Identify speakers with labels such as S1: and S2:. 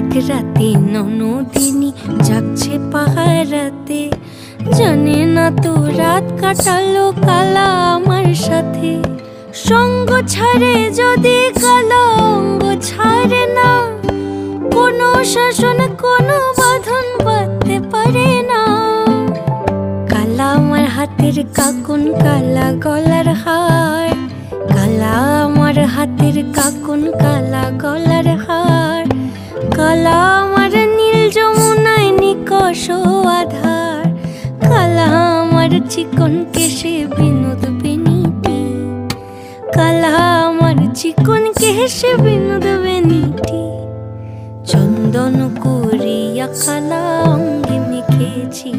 S1: এক রাতে ননদিনী যাচ্ছে পাহারাতে, জানে না তো রাত কাটালো কালা আমার সাথে। সঙ্গ ছাড়ে যদি কালা অঙ্গ ছাড়ে না, কোনো শাসন কোনো বাঁধন বাঁধতে পারে না। কালা আমার হাতের কাকুন কালা গলার হার, কালা আমার হাতের কাকুন কালা গলার হার, কালা আমার নীল যমুনায় নিকষ আধার, কালা আমার চিকন কেশে বিনোদ বেনিটি, কালা আমার চিকন কেশে বিনোদ বেনিটি। চন্দন করিয়া কালা অঙ্গে মেখেছি।